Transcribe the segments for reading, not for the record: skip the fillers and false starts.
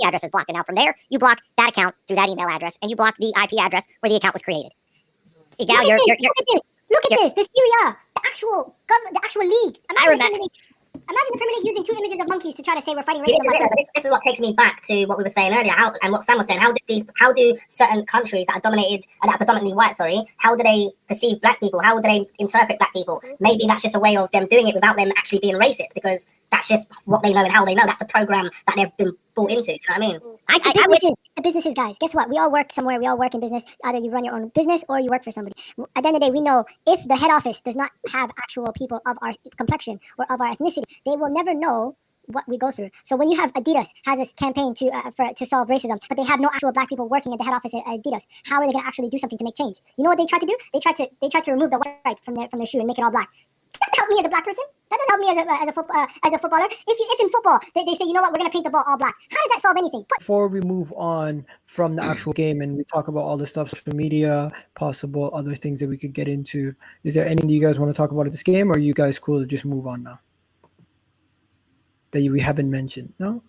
IP address is blocked. And now from there, you block that account through that email address, and you block the IP address where the account was created. Look at this. Look at this. The Syria, the actual league. Imagine the Premier League using 2 images of monkeys to try to say we're fighting racism. This is what takes me back to what we were saying earlier, and what Sam was saying. How do certain countries that are predominantly white, how do they perceive black people? How do they interpret black people? Maybe that's just a way of them doing it without them actually being racist, because that's just what they know and how they know. That's the program that they've been brought into. Do you know what I mean? The businesses, guys. Guess what? We all work somewhere. We all work in business. Either you run your own business or you work for somebody. At the end of the day, we know if the head office does not have actual people of our complexion or of our ethnicity, they will never know what we go through. So when you have Adidas has this campaign to solve racism, but they have no actual black people working at the head office at Adidas, how are they going to actually do something to make change? You know what they tried to do? They tried to remove the white stripe from their shoe and make it all black. That doesn't help me as a black person. That doesn't help me as a footballer. If in football they say, you know what, we're going to paint the ball all black. How does that solve anything? Before we move on from the actual game and we talk about all the stuff, social media, possible other things that we could get into, is there anything you guys want to talk about at this game, or are you guys cool to just move on now? That we haven't mentioned? No?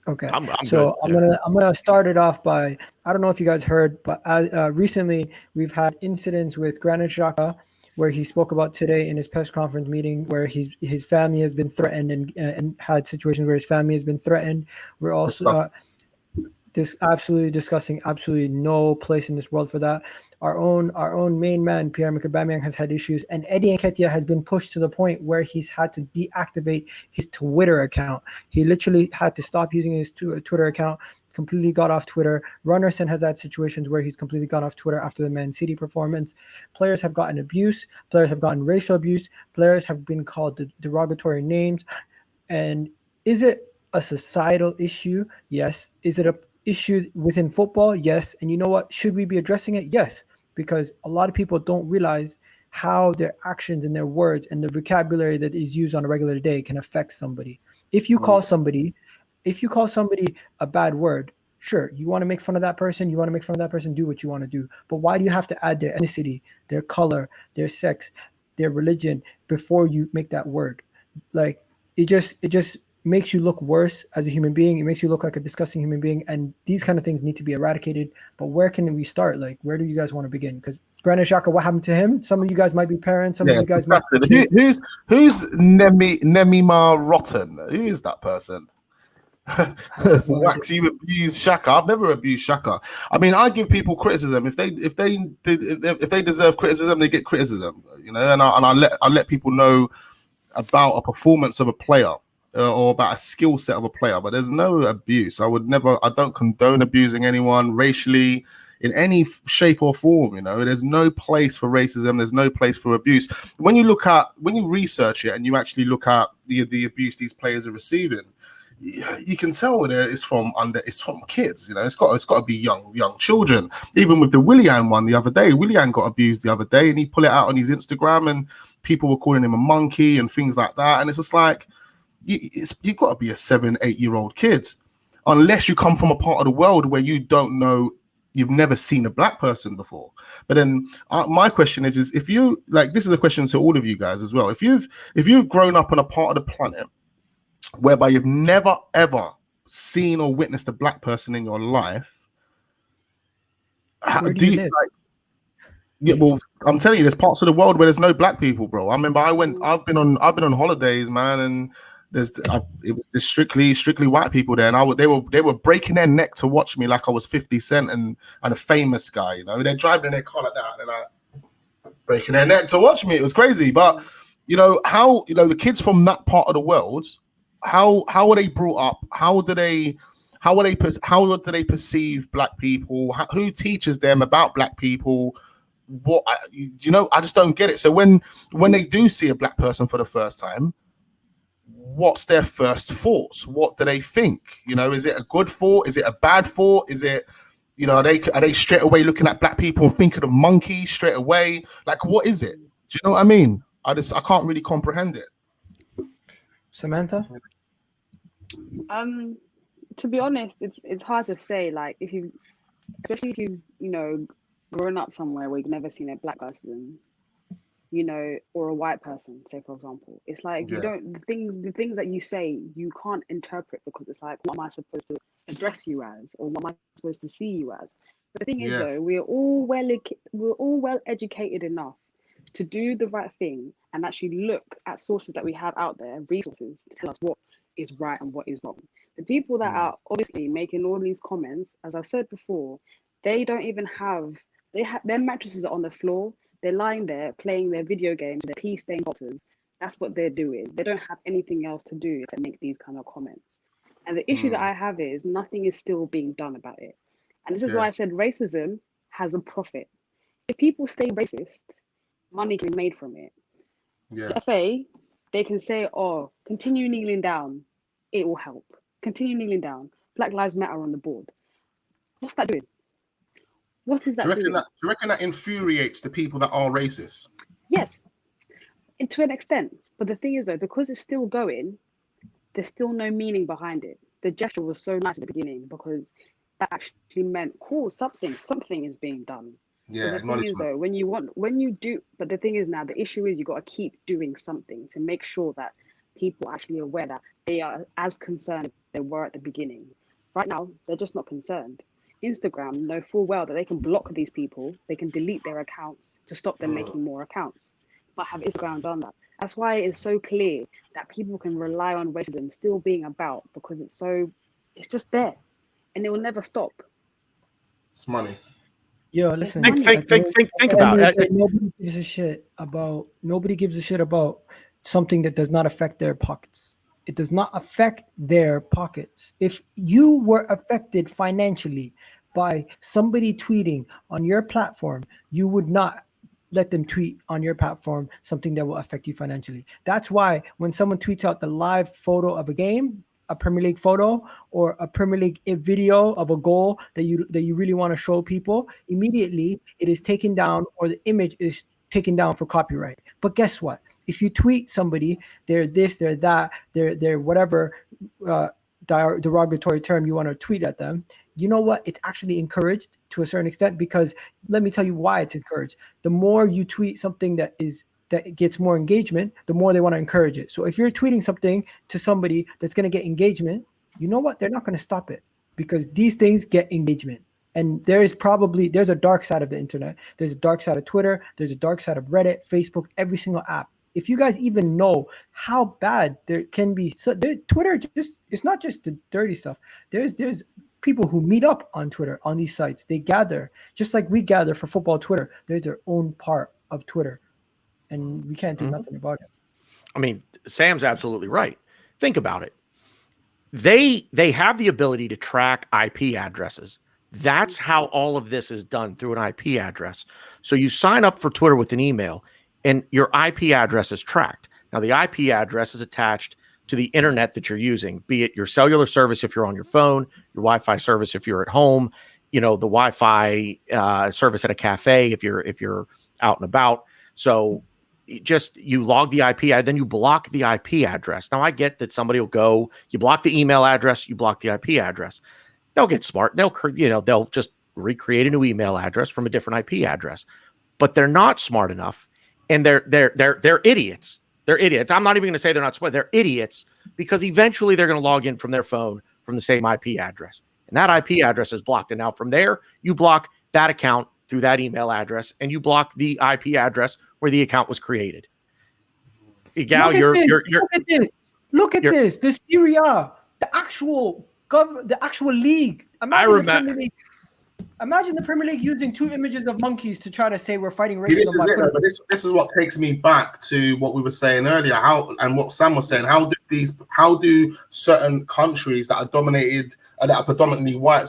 Okay. I'm gonna start it off by, I don't know if you guys heard, but recently we've had incidents with Granit Xhaka, where he spoke about today in his press conference meeting, where his family has been threatened and had situations where his family has been threatened. We're also absolutely discussing, absolutely no place in this world for that. Our own main man, Pierre-Emerick Aubameyang, has had issues, and Eddie Nketiah has been pushed to the point where he's had to deactivate his Twitter account. He literally had to stop using his Twitter account, completely got off Twitter. Runnerson has had situations where he's completely gone off Twitter after the Man City performance. Players have gotten abuse. Players have gotten racial abuse. Players have been called derogatory names. And is it a societal issue? Yes. Is it a issue within football? Yes. And you know what? Should we be addressing it? Yes. Because a lot of people don't realize how their actions and their words and the vocabulary that is used on a regular day can affect somebody. If you call somebody a bad word, sure, you want to make fun of that person, do what you want to do. But why do you have to add their ethnicity, their color, their sex, their religion before you make that word? Like, it just makes you look worse as a human being. It makes you look like a disgusting human being, and these kind of things need to be eradicated. But where can we start? Like, where do you guys want to begin? Because Granit Xhaka, what happened to him? Some of you guys might be parents. Some of you guys might. Who's Nemima Rotten? Who is that person? Wax, you abuse Xhaka. I've never abused Xhaka. I mean, I give people criticism. If they deserve criticism, they get criticism. You know, and I let people know about a performance of a player or about a skill set of a player. But there's no abuse. I don't condone abusing anyone racially in any shape or form. You know, there's no place for racism. There's no place for abuse. When you research it and you actually look at the abuse these players are receiving, you can tell that it's from kids. You know, it's got to be young children. Even with the Willian one the other day, Willian got abused the other day, and he put it out on his Instagram, and people were calling him a monkey and things like that. And it's just like, you've got to be a 7-8-year-old kid, unless you come from a part of the world where you don't know, you've never seen a black person before. But then my question is if you, like, this is a question to all of you guys as well. If you've grown up on a part of the planet whereby you've never ever seen or witnessed a black person in your life, where do you live? Yeah, well, I'm telling you, there's parts of the world where there's no black people, bro. I remember I've been on holidays, man, and it was just strictly white people there, and they were breaking their neck to watch me like I was 50 Cent and a famous guy. You know, they're driving in their car like that, and they're like breaking their neck to watch me. It was crazy, but you know how the kids from that part of the world, how are they brought up? How do they perceive black people? Who teaches them about black people? I just don't get it. So when they do see a black person for the first time, what's their first thoughts? What do they think? You know, is it a good thought? Is it a bad thought? Is it, you know, are they straight away looking at black people and thinking of monkeys straight away? Like, what is it? Do you know what I mean? I can't really comprehend it. Samantha? To be honest, it's hard to say. Like, especially if you've, you know, grown up somewhere where you've never seen a black person, you know, or a white person, say for example. It's like you Yeah. don't the things that you say you can't interpret because it's like, what am I supposed to address you as, or what am I supposed to see you as? But the thing is, Yeah. though, we're all well educated enough to do the right thing and actually look at sources that we have out there, resources to tell us what is right and what is wrong. The people that are obviously making all these comments, as I've said before, they don't even have their mattresses are on the floor. They're lying there playing their video games, their pea stained boxes. That's what they're doing. They don't have anything else to do to make these kind of comments. And the issue that I have is nothing is still being done about it. And this is why Yeah. I said racism has a profit. If people stay racist, money can be made from it. Yeah. The FA, they can say, oh, continue kneeling down. It will help. Continue kneeling down. Black Lives Matter on the board. What's that doing? What is that doing? Do you reckon that infuriates the people that are racist? Yes, to an extent. But the thing is, though, because it's still going, there's still no meaning behind it. The gesture was so nice at the beginning because that actually meant, cool, something is being done. Yeah, But the thing is, acknowledgement. though, but the thing is now, the issue is you got to keep doing something to make sure that people are actually aware that they are as concerned as they were at the beginning. Right now, they're just not concerned. Instagram know full well that they can block these people, they can delete their accounts to stop them making more accounts. But have Instagram done that? That's why it's so clear that people can rely on racism still being about because it's just there and it will never stop. It's money. Yo, listen. money. Think about it. Nobody gives a shit about something that does not affect their pockets. It does not affect their pockets. If you were affected financially by somebody tweeting on your platform, you would not let them tweet on your platform something that will affect you financially. That's why when someone tweets out the live photo of a game, a Premier League photo or a Premier League video of a goal that you really want to show people, immediately it is taken down or the image is taken down for copyright. But guess what? If you tweet somebody, they're this, they're that, they're whatever derogatory term you want to tweet at them, you know what? It's actually encouraged to a certain extent because let me tell you why it's encouraged. The more you tweet something that gets more engagement, the more they want to encourage it. So if you're tweeting something to somebody that's going to get engagement, you know what? They're not going to stop it because these things get engagement. And there's a dark side of the internet. There's a dark side of Twitter. There's a dark side of Reddit, Facebook, every single app. If you guys even know how bad there can be, Twitter it's not just the dirty stuff. There's people who meet up on Twitter on these sites. They gather just like we gather for football Twitter. There's their own part of Twitter. And we can't do nothing about it. I mean, Sam's absolutely right. Think about it. They have the ability to track IP addresses. That's how all of this is done, through an IP address. So you sign up for Twitter with an email and your IP address is tracked. Now the IP address is attached to the internet that you're using, be it your cellular service if you're on your phone, your Wi-Fi service if you're at home, the Wi-Fi service at a cafe if you're out and about. So you log the IP, then you block the IP address. Now I get that somebody will go, you block the email address, you block the IP address. They'll get smart. They'll just recreate a new email address from a different IP address, but they're not smart enough, and they're idiots. They're idiots. I'm not even going to say they're not smart. They're idiots because eventually they're going to log in from their phone from the same IP address, and that IP address is blocked. And now from there, you block that account through that email address, and you block the IP address where the account was created. Gal, Look at this. The Serie A, the actual league. Imagine the Premier League using 2 images of monkeys to try to say we're fighting racism. This is what takes me back to what we were saying earlier. What Sam was saying. How do certain countries that are predominantly white,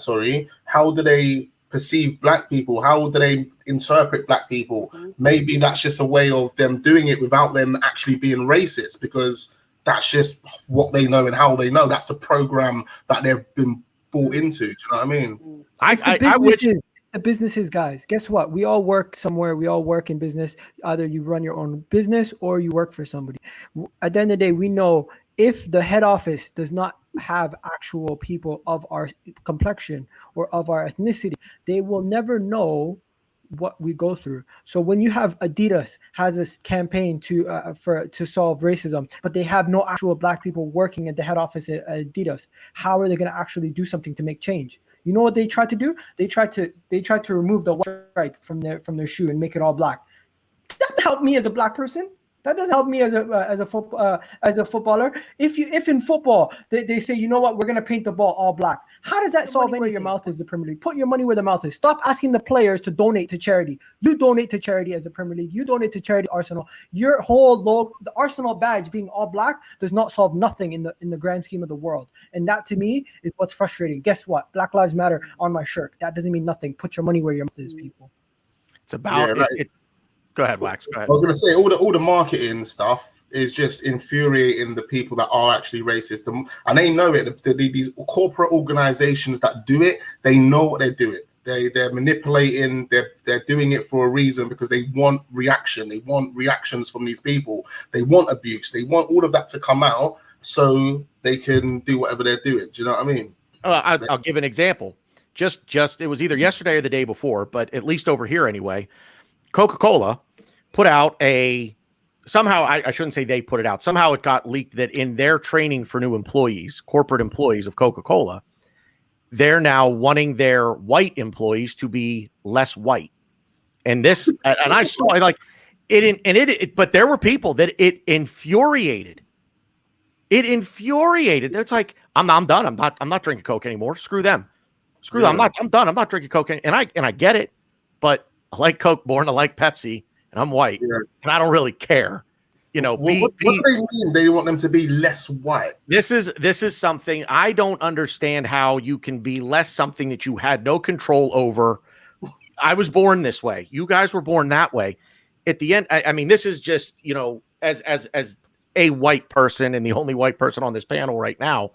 how do they perceive black people? How do they interpret black people? Maybe that's just a way of them doing it without them actually being racist, because that's just what they know and how they know. That's the program that they've been bought into. Do you know what I mean? It's the businesses, guys. Guess what? We all work somewhere. We all work in business. Either you run your own business or you work for somebody. At the end of the day, we know if the head office does not have actual people of our complexion or of our ethnicity, they will never know what we go through. So when you have Adidas has this campaign to solve racism, but they have no actual black people working at the head office at Adidas, how are they going to actually do something to make change? You know what they tried to do? They tried to remove the white stripe from their shoe and make it all black. That doesn't help me as a black person. That doesn't help me as a footballer. If in football they say, you know what, we're gonna paint the ball all black. How does that solve anything? Your mouth is the Premier League. Put your money where the mouth is. Stop asking the players to donate to charity. You donate to charity as a Premier League. You donate to charity Arsenal. Your whole logo, the Arsenal badge being all black, does not solve nothing in the grand scheme of the world. And that to me is what's frustrating. Guess what? Black Lives Matter on my shirt. That doesn't mean nothing. Put your money where your mouth is, people. It's about it. Go ahead, Wax. Go ahead. I was going to say all the marketing stuff is just infuriating the people that are actually racist, and they know it. These corporate organizations that do it, they know what they're doing. They're manipulating. They're doing it for a reason, because they want reaction. They want reactions from these people. They want abuse. They want all of that to come out so they can do whatever they're doing. Do you know what I mean? I'll give an example. Just it was either yesterday or the day before, but at least over here anyway. Coca-Cola put out somehow I shouldn't say they put it out. Somehow it got leaked that in their training for new employees, corporate employees of Coca-Cola, they're now wanting their white employees to be less white. And this, and I saw it like it, but there were people that it infuriated. It infuriated. It's like, I'm done. I'm not drinking Coke anymore. Screw them. Screw them. I'm done. I'm not drinking Coke. And I get it, but I like Coke more than I like Pepsi, and I'm white, and I don't really care. You know, what do they mean? They want them to be less white. This is something I don't understand, how you can be less something that you had no control over. I was born this way. You guys were born that way. At the end, I mean, this is just, you know, as a white person and the only white person on this panel right now,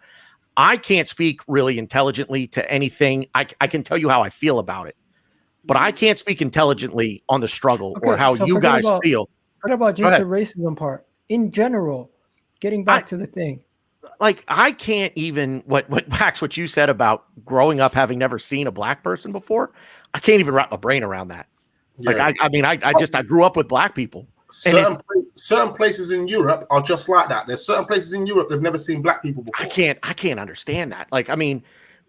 I can't speak really intelligently to anything. I can tell you how I feel about it, but I can't speak intelligently on the struggle or how you guys feel. What about just the racism part in general? Getting back to the thing. Like, I can't even, Max, what you said about growing up having never seen a black person before, I can't even wrap my brain around that. Yeah. Like, I grew up with black people. Certain places in Europe are just like that. There's certain places in Europe they've never seen black people before. I can't understand that. Like, I mean,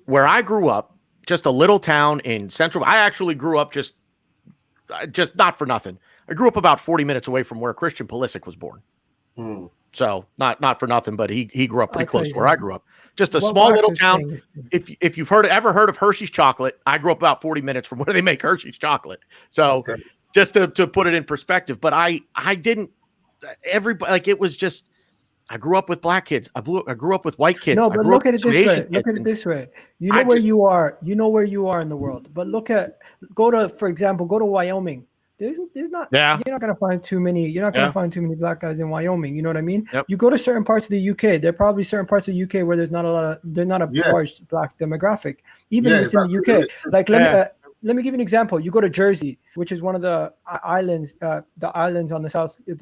where I grew up, just a little town in central, I actually grew up just not for nothing. I grew up about 40 minutes away from where Christian Pulisic was born. So not for nothing, but he grew up pretty close to where I grew up. Just a small little town. If you've ever heard of Hershey's chocolate, I grew up about 40 minutes from where they make Hershey's chocolate. So just to put it in perspective, but I didn't, everybody, like, it was just, I grew up with black kids. I grew up with white kids. No, but look at it this way. Look at it this way. You know where you are. You know where you are in the world. But for example, go to Wyoming. There's not. Yeah. You're not gonna find too many. You're not gonna find too many black guys in Wyoming. You know what I mean? Yep. You go to certain parts of the UK. There are probably certain parts of the UK where there's not a large black demographic. Even if it's in the UK. Like let me give you an example. You go to Jersey, which is one of the islands on the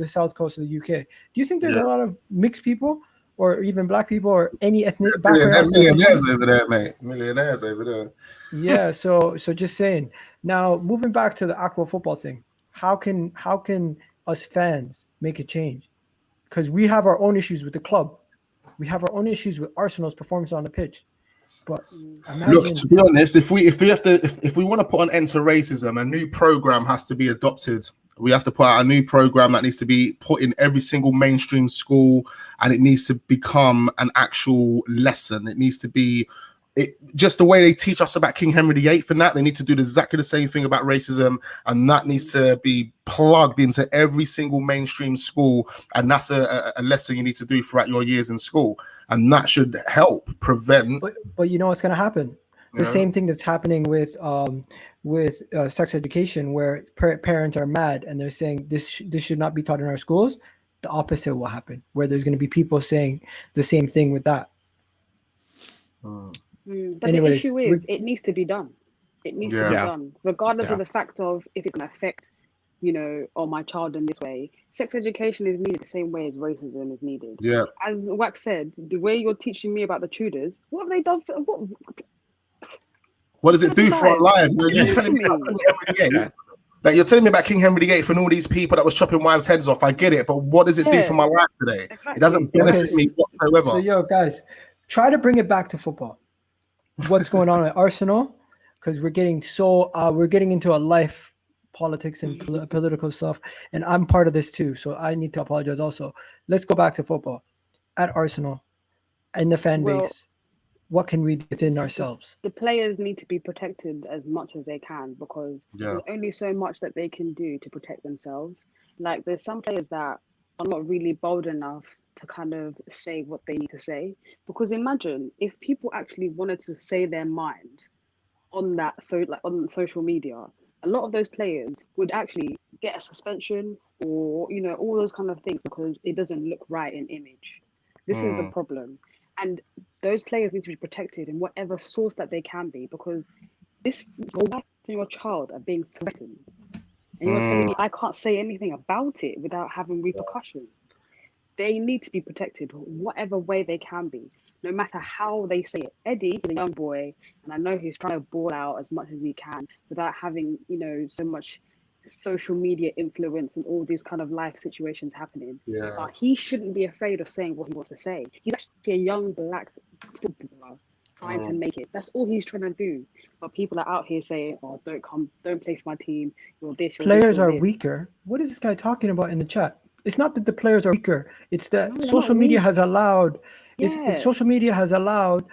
south coast of the UK. Do you think there's a lot of mixed people, or even black people, or any ethnic background? Millionaires over there, mate. Millionaires over there. Yeah. So just saying. Now, moving back to the aqua football thing, how can us fans make a change? Because we have our own issues with the club. We have our own issues with Arsenal's performance on the pitch. But look, to be honest, if we want to put an end to racism, a new program has to be adopted. We have to put out a new program that needs to be put in every single mainstream school, and it needs to become an actual lesson. It needs to be just the way they teach us about King Henry VIII and that. They need to do exactly the same thing about racism, and that needs to be plugged into every single mainstream school, and that's a lesson you need to do throughout your years in school, and that should help prevent. But you know what's going to happen? The same thing that's happening with sex education, where parents are mad and they're saying this should not be taught in our schools. The opposite will happen, where there's going to be people saying the same thing with that. But anyways, the issue is, it needs to be done. It needs to be done, regardless of the fact of if it's going to affect, my child in this way. Sex education is needed the same way as racism is needed. Yeah. As Wax said, the way you're teaching me about the Tudors, what have they done for what does it do for our lives? You're telling me Like you're telling me about King Henry VIII and all these people that was chopping wives' heads off. I get it, but what does it do for my life today? Exactly. It doesn't benefit me whatsoever. So, yo, guys, try to bring it back to football. What's going on at Arsenal? Because we're getting into a life politics and political stuff, and I'm part of this too. So I need to apologize also. Let's go back to football at Arsenal and the fan base. What can we do within ourselves? The players need to be protected as much as they can, because there's only so much that they can do to protect themselves. Like there's some players that are not really bold enough to kind of say what they need to say. Because imagine if people actually wanted to say their mind on that, so like on social media, a lot of those players would actually get a suspension or, you know, all those kind of things, because it doesn't look right in image. This is the problem. And those players need to be protected in whatever source that they can be, because your wife and your child are being threatened. And you're telling me I can't say anything about it without having repercussions. They need to be protected whatever way they can be, no matter how they say it. Eddie is a young boy, and I know he's trying to ball out as much as he can without having, you know, so much social media influence and all these kind of life situations happening. But he shouldn't be afraid of saying what he wants to say. He's actually a young black footballer trying to make it. That's all he's trying to do. But people are out here saying, "Oh, don't play for my team. You're this." Players are weaker. What is this guy talking about in the chat? It's not that the players are weaker. It's that social media has allowed. Social media has allowed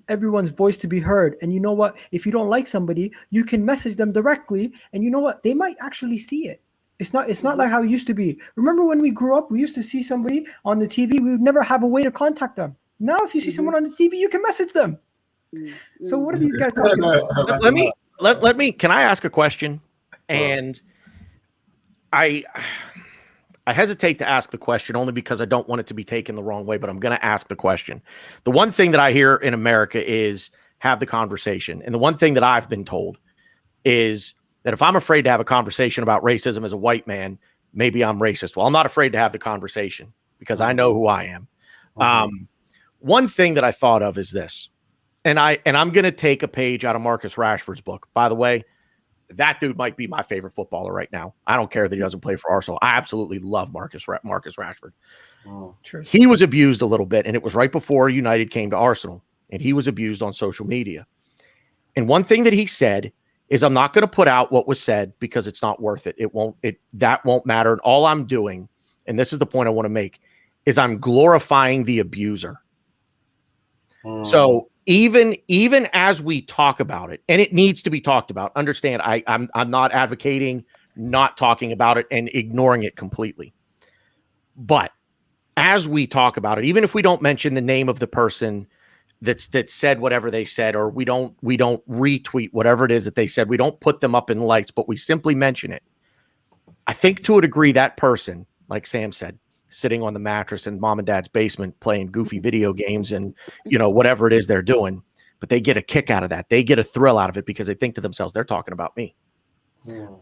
everyone's voice to be heard. And you know what? If you don't like somebody, you can message them directly, and you know what? They might actually see it. It's not like how it used to be. Remember when we grew up, we used to see somebody on the TV, we would never have a way to contact them. Now if you see someone on the TV, you can message them. So what are these guys talking about? Let me can I ask a question? And I hesitate to ask the question only because I don't want it to be taken the wrong way, but I'm going to ask the question. The one thing that I hear in America is have the conversation. And the one thing that I've been told is that if I'm afraid to have a conversation about racism as a white man, maybe I'm racist. Well, I'm not afraid to have the conversation because I know who I am. One thing that I thought of is this, and I'm going to take a page out of Marcus Rashford's book. By the way, that dude might be my favorite footballer right now. I don't care that he doesn't play for Arsenal. I absolutely love Marcus Rashford. True. He was abused a little bit, and it was right before United came to Arsenal, and he was abused on social media. And one thing that he said is, I'm not going to put out what was said because it's not worth it. That won't matter. And all I'm doing, and this is the point I want to make, is I'm glorifying the abuser. So even as we talk about it, and it needs to be talked about, understand, I'm not advocating not talking about it and ignoring it completely. But as we talk about it, even if we don't mention the name of the person that said whatever they said, or we don't retweet whatever it is that they said, we don't put them up in lights, but we simply mention it. I think to a degree that person, like Sam said, sitting on the mattress in mom and dad's basement playing goofy video games and, you know, whatever it is they're doing, but they get a kick out of that. They get a thrill out of it because they think to themselves, they're talking about me.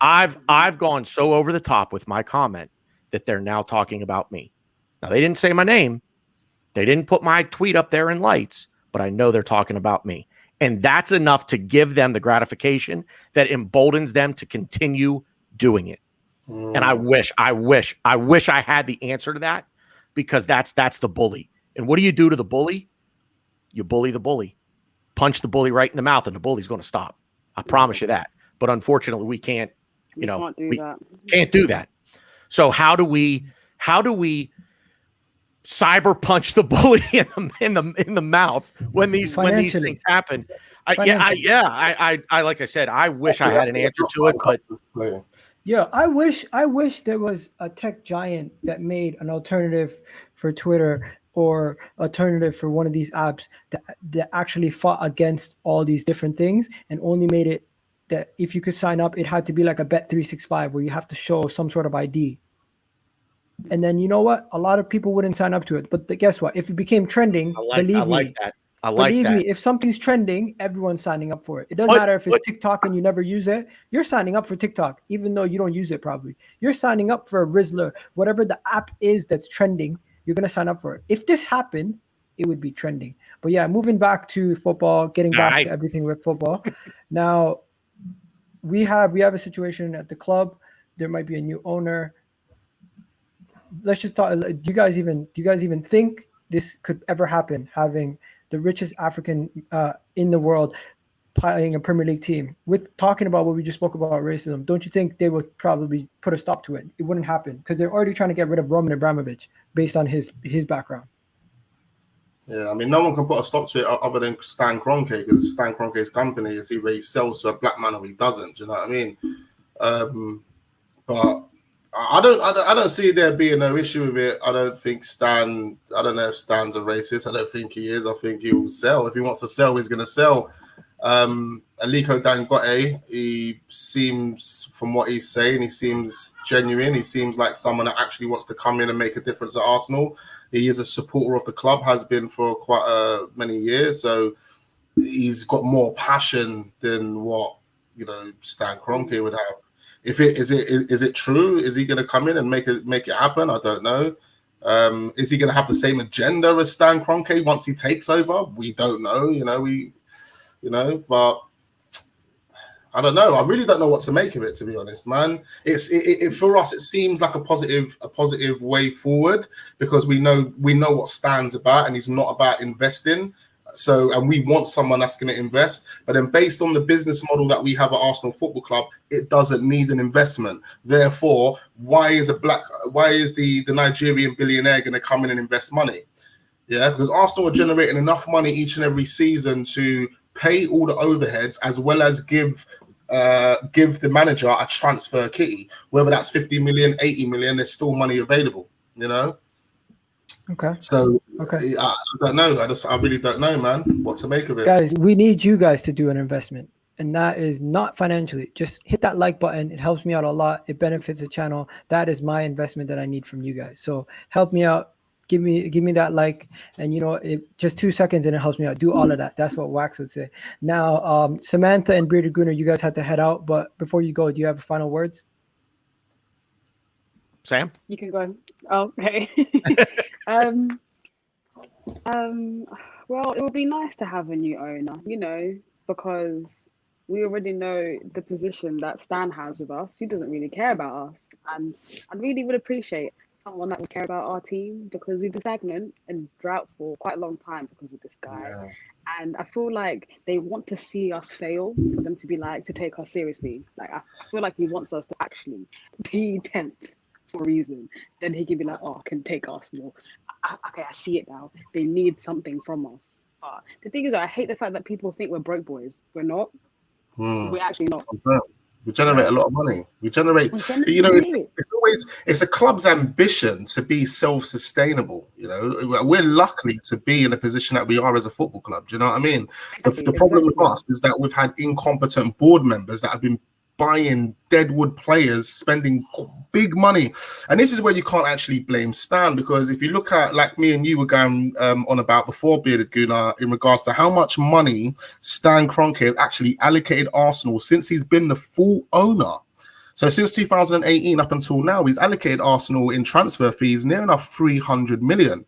I've gone so over the top with my comment that they're now talking about me. Now, they didn't say my name. They didn't put my tweet up there in lights, but I know they're talking about me. And that's enough to give them the gratification that emboldens them to continue doing it. And I wish I had the answer to that, because that's the bully. And what do you do to the bully? You bully the bully. Punch the bully right in the mouth, and the bully's going to stop. I promise you that. But unfortunately, we can't, we can't do that. So how do we cyber punch the bully in the mouth when these things happen? I like I said, I wish I had an answer to it, but yeah, I wish there was a tech giant that made an alternative for Twitter or alternative for one of these apps that actually fought against all these different things and only made it that if you could sign up, it had to be like a Bet365 where you have to show some sort of ID. And then you know what? A lot of people wouldn't sign up to it. But guess what? If it became trending, believe me, if something's trending, everyone's signing up for it. It doesn't matter if it's TikTok and you never use it. You're signing up for TikTok, even though you don't use it probably. You're signing up for Rizzler, whatever the app is that's trending, you're going to sign up for it. If this happened, it would be trending. But yeah, moving back to football, getting back to everything with football. Now, we have a situation at the club. There might be a new owner. Let's just talk. Do you guys even think this could ever happen? Having the richest African in the world playing a Premier League team, with talking about what we just spoke about racism, don't you think they would probably put a stop to it? It wouldn't happen because they're already trying to get rid of Roman Abramovich based on his background. Yeah, I mean, no one can put a stop to it other than Stan Kroenke, because Stan Kroenke's company is either he sells to a black man or he doesn't. Do you know what I mean? But I don't see there being no issue with it. I don't think Stan. I don't know if Stan's a racist. I don't think he is. I think he will sell. If he wants to sell, he's going to sell. Aliko Dangote, he seems, from what he's saying, he seems genuine. He seems like someone that actually wants to come in and make a difference at Arsenal. He is a supporter of the club, has been for quite many years. So he's got more passion than what, you know, Stan Kroenke would have. If it is it true? Is he going to come in and make it happen? I don't know. Is he going to have the same agenda as Stan Kroenke once he takes over? We don't know. But I don't know. I really don't know what to make of it, to be honest, man. It for us, it seems like a positive way forward, because we know what Stan's about, and he's not about investing. So, and we want someone that's going to invest. But then, based on the business model that we have at Arsenal Football Club, it doesn't need an investment. Therefore, why is the Nigerian billionaire going to come in and invest money? Yeah, because Arsenal are generating enough money each and every season to pay all the overheads, as well as give the manager a transfer kitty. Whether that's 50 million, 80 million, there's still money available, you know? Okay. So, okay. I don't know. I really don't know, man, what to make of it. Guys, we need you guys to do an investment. And that is not financially. Just hit that like button. It helps me out a lot. It benefits the channel. That is my investment that I need from you guys. So help me out. Give me that like, and just 2 seconds and it helps me out. Do all of that. That's what Wax would say. Now, Samantha and Bearded Gunner, you guys had to head out, but before you go, do you have final words? Sam? You can go. Oh, okay. Well, it would be nice to have a new owner, because we already know the position that Stan has with us. He doesn't really care about us. And I really would appreciate someone that would care about our team, because we've been stagnant and drought for quite a long time because of this guy. Yeah. And I feel like they want to see us fail for them to be like, to take us seriously. Like, I feel like he wants us to actually be 10th for a reason. Then he can be like, oh, I can take Arsenal. Okay, I see it now. They need something from us. But the thing is, I hate the fact that people think we're broke boys. We're not. We're actually not. We generate a lot of money. It's a club's ambition to be self-sustainable. We're lucky to be in a position that we are as a football club. Do you know what I mean? The problem with us is that we've had incompetent board members that have been buying deadwood players, spending big money. And this is where you can't actually blame Stan, because if you look at, like me and you were going on about before, Bearded Gunner, in regards to how much money Stan Kroenke has actually allocated Arsenal since he's been the full owner. So since 2018 up until now, he's allocated Arsenal in transfer fees near enough 300 million.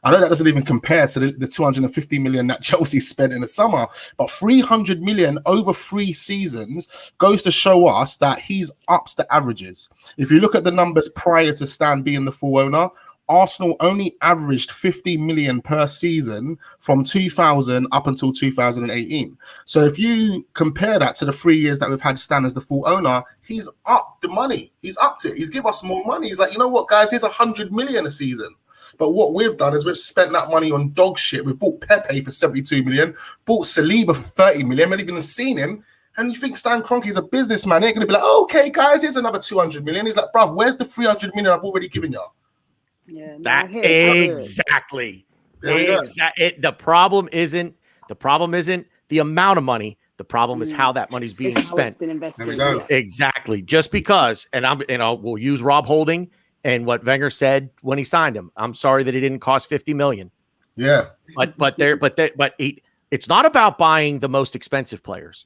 I know that doesn't even compare to the 250 million that Chelsea spent in the summer, but 300 million over 3 seasons goes to show us that he's ups the averages. If you look at the numbers prior to Stan being the full owner, Arsenal only averaged 50 million per season from 2000 up until 2018. So if you compare that to the 3 years that we've had Stan as the full owner, he's upped the money. He's upped it. He's give us more money. He's like, you know what, guys, here's 100 million a season. But what we've done is we've spent that money on dog shit. We've bought Pepe for 72 million, bought Saliba for 30 million, haven't even seen him. And you think Stan Kroenke's a businessman? He ain't going to be like, oh, okay, guys, here's another 200 million. He's like, bruv, where's the 300 million I've already given you? Yeah, exactly. The problem isn't the amount of money. The problem is how that money's being spent. There we go. Exactly. Just because, we'll use Rob Holding and what Wenger said when he signed him. I'm sorry that he didn't cost 50 million. Yeah. It's not about buying the most expensive players.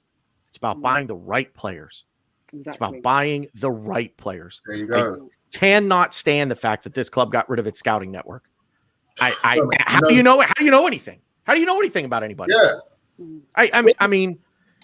It's about buying the right players. Exactly. It's about buying the right players. There you go. I cannot stand the fact that this club got rid of its scouting network. How do you know anything? How do you know anything about anybody? Yeah. I mean,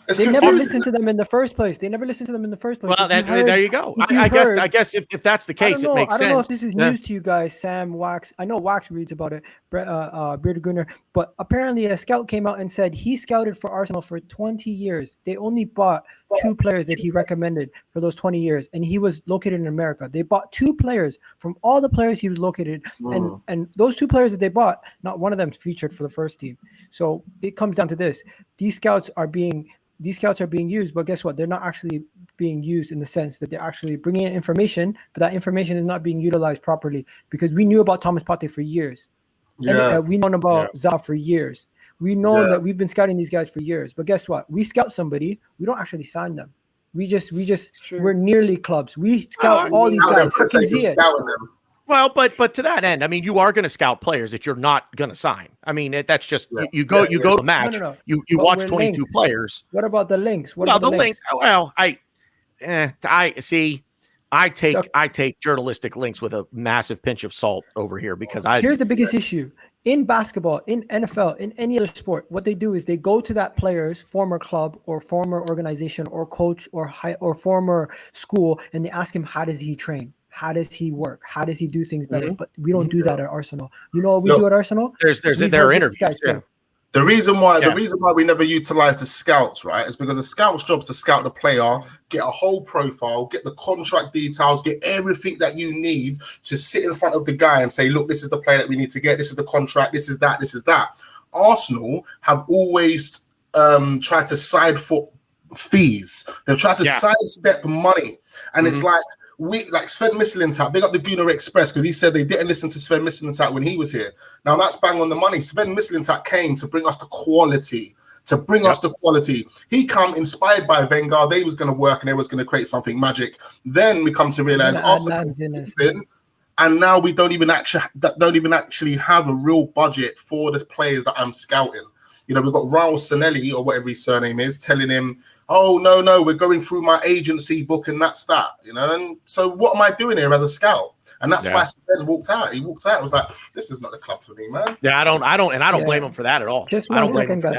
It's They never confusing. listened to them in the first place. They never listened to them in the first place. Well, If you there heard- you go. if you I heard- guess if that's the case, it makes I don't know if sense. this is Yeah. news to you guys, Sam, Wax. I know Wax reads about it, Bearded Gunner, but apparently a scout came out and said he scouted for Arsenal for 20 years. They only bought 2 players that he recommended for those 20 years, and he was located in America. They bought 2 players from all the players he was located, and those 2 players that they bought, not one of them featured for the first team. So it comes down to this: these scouts are being used, but guess what? They're not actually being used in the sense that they're actually bringing in information, but that information is not being utilized properly, because we knew about Thomas Partey for years. Yeah. And we known about Zav for years. We know that we've been scouting these guys for years. But guess what? We scout somebody, we don't actually sign them. We're nearly clubs. We scout all these guys. For the sake of scouting them. Well, but to that end, I mean, you are going to scout players that you're not going to sign. I mean, that's just you go to a match. No. You But watch we're 22 linked. players. What about the links? What Well, about the links? Well, I see. I take journalistic links with a massive pinch of salt over here, because Here's the biggest issue in basketball, in NFL, in any other sport. What they do is they go to that player's former club or former organization or coach or former school, and they ask him, how does he train? How does he work? How does he do things better? But we don't do that at Arsenal. You know what we do at Arsenal? There are interviews. Yeah. The reason why we never utilize the scouts, right, is because the scout's job is to scout the player, get a whole profile, get the contract details, get everything that you need to sit in front of the guy and say, look, this is the player that we need to get, this is the contract, this is that, this is that. Arsenal have always tried to side foot fees. They've tried to sidestep money. And it's like, Sven Mislintat, big up the Gunnar Express, because he said they didn't listen to Sven Mislintat when he was here. Now that's bang on the money. Sven Mislintat came to bring us the quality. He come inspired by Wenger. They was going to work and they was going to create something magic. Then we come to realize and now we don't even actually have a real budget for the players that I'm scouting. You know, we've got Raul Sanelli, or whatever his surname is, telling him, oh, no, we're going through my agency book and that's that, you know? And so what am I doing here as a scout? And that's why Sven walked out. He walked out. I was like, this is not the club for me, man. Yeah, I don't blame him for that at all. Just I don't one blame second, him for guys. that.